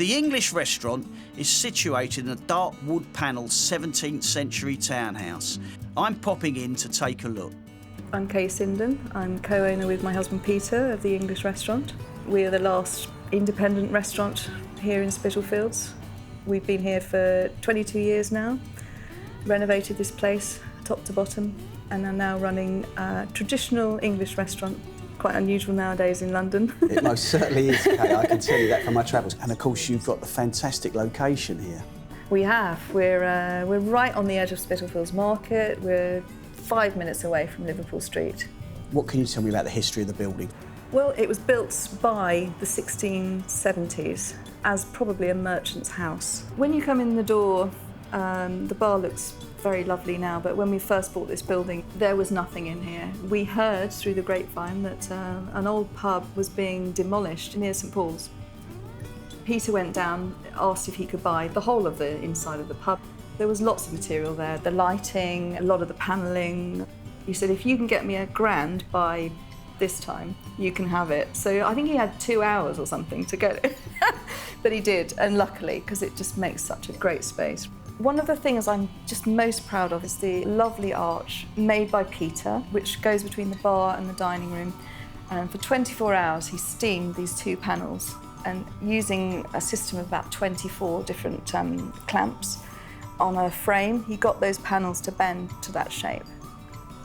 The English restaurant is situated in a dark wood-panelled 17th century townhouse. I'm popping in to take a look. I'm Kay Sinden. I'm co-owner with my husband Peter of the English restaurant. We are the last independent restaurant here in Spitalfields. We've been here for 22 years now, renovated this place top to bottom, and are now running a traditional English restaurant. Quite unusual nowadays in London. It most certainly is, Kay. I can tell you that from my travels. And of course, you've got the fantastic location here. We have. We're right on the edge of Spitalfields Market. We're 5 minutes away from Liverpool Street. What can you tell me about the history of the building? Well, it was built by the 1670s as probably a merchant's house. When you come in the door, the bar looks very lovely now, but when we first bought this building, there was nothing in here. We heard through the grapevine that an old pub was being demolished near St Paul's. Peter went down, asked if he could buy the whole of the inside of the pub. There was lots of material there, the lighting, a lot of the panelling. He said, if you can get me £1,000 by this time, you can have it. So I think he had 2 hours or something to get it. But he did, and luckily, because it just makes such a great space. One of the things I'm just most proud of is the lovely arch made by Peter, which goes between the bar and the dining room. And for 24 hours, he steamed these 2 panels, and using a system of about 24 different clamps on a frame, he got those panels to bend to that shape.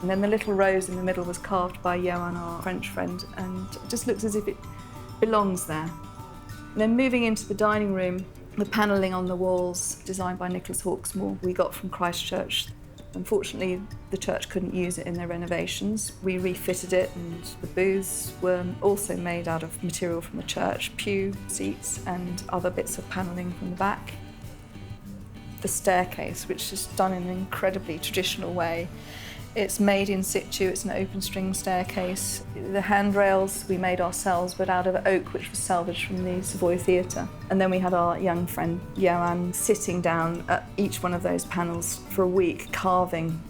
And then the little rose in the middle was carved by Johan, our French friend, and it just looks as if it belongs there. And then moving into the dining room, the panelling on the walls, designed by Nicholas Hawksmoor, we got from Christchurch. Unfortunately, the church couldn't use it in their renovations. We refitted it, and the booths were also made out of material from the church, pew seats and other bits of panelling from the back. The staircase, which is done in an incredibly traditional way. It's made in situ, it's an open string staircase. The handrails we made ourselves, but out of oak, which was salvaged from the Savoy Theatre. And then we had our young friend, Johan, sitting down at each one of those panels for a week, carving.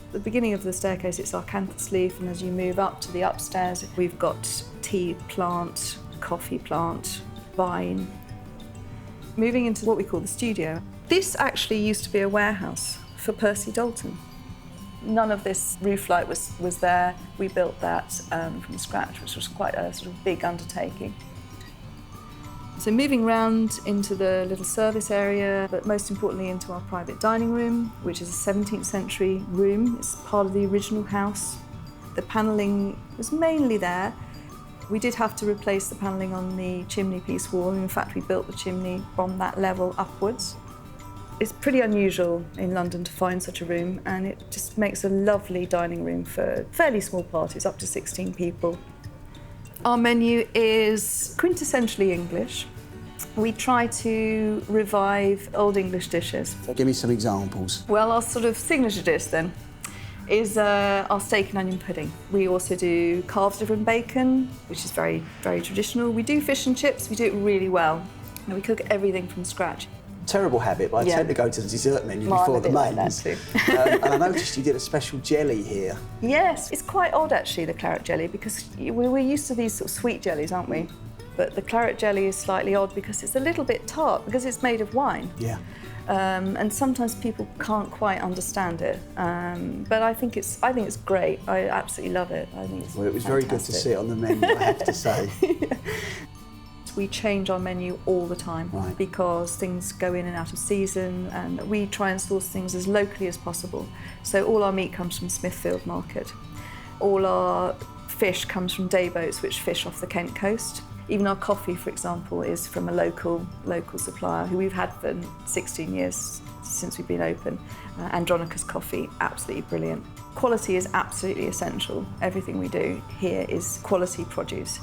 At the beginning of the staircase, it's our acanthus leaf, and as you move up to the upstairs, we've got tea plant, coffee plant, vine. Moving into what we call the studio. This actually used to be a warehouse for Percy Dalton. None of this roof light was there. We built that from scratch, which was quite a sort of big undertaking. So moving round into the little service area, but most importantly into our private dining room, which is a 17th century room. It's part of the original house. The panelling was mainly there. We did have to replace the panelling on the chimney piece wall. In fact, we built the chimney from that level upwards. It's pretty unusual in London to find such a room, and it just makes a lovely dining room for fairly small parties, up to 16 people. Our menu is quintessentially English. We try to revive old English dishes. So give me some examples. Well, our sort of signature dish then is our steak and onion pudding. We also do carved liver and bacon, which is very, very traditional. We do fish and chips, we do it really well. And we cook everything from scratch. Terrible habit, but I tend to go to the dessert menu before the mains. And I noticed you did a special jelly here. Yes, it's quite odd actually, the claret jelly, because we're used to these sort of sweet jellies, aren't we? But the claret jelly is slightly odd because it's a little bit tart, because it's made of wine. Yeah. And sometimes people can't quite understand it. But I think it's great. I absolutely love it. I think it's Well, it was fantastic. very good to see it on the menu, I have to say. We change our menu all the time because things go in and out of season, and we try and source things as locally as possible. So all our meat comes from Smithfield Market. All our fish comes from day boats which fish off the Kent coast. Even our coffee, for example, is from a local supplier who we've had for 16 years since we've been open. Andronicus coffee, absolutely brilliant. Quality is absolutely essential. Everything we do here is quality produce.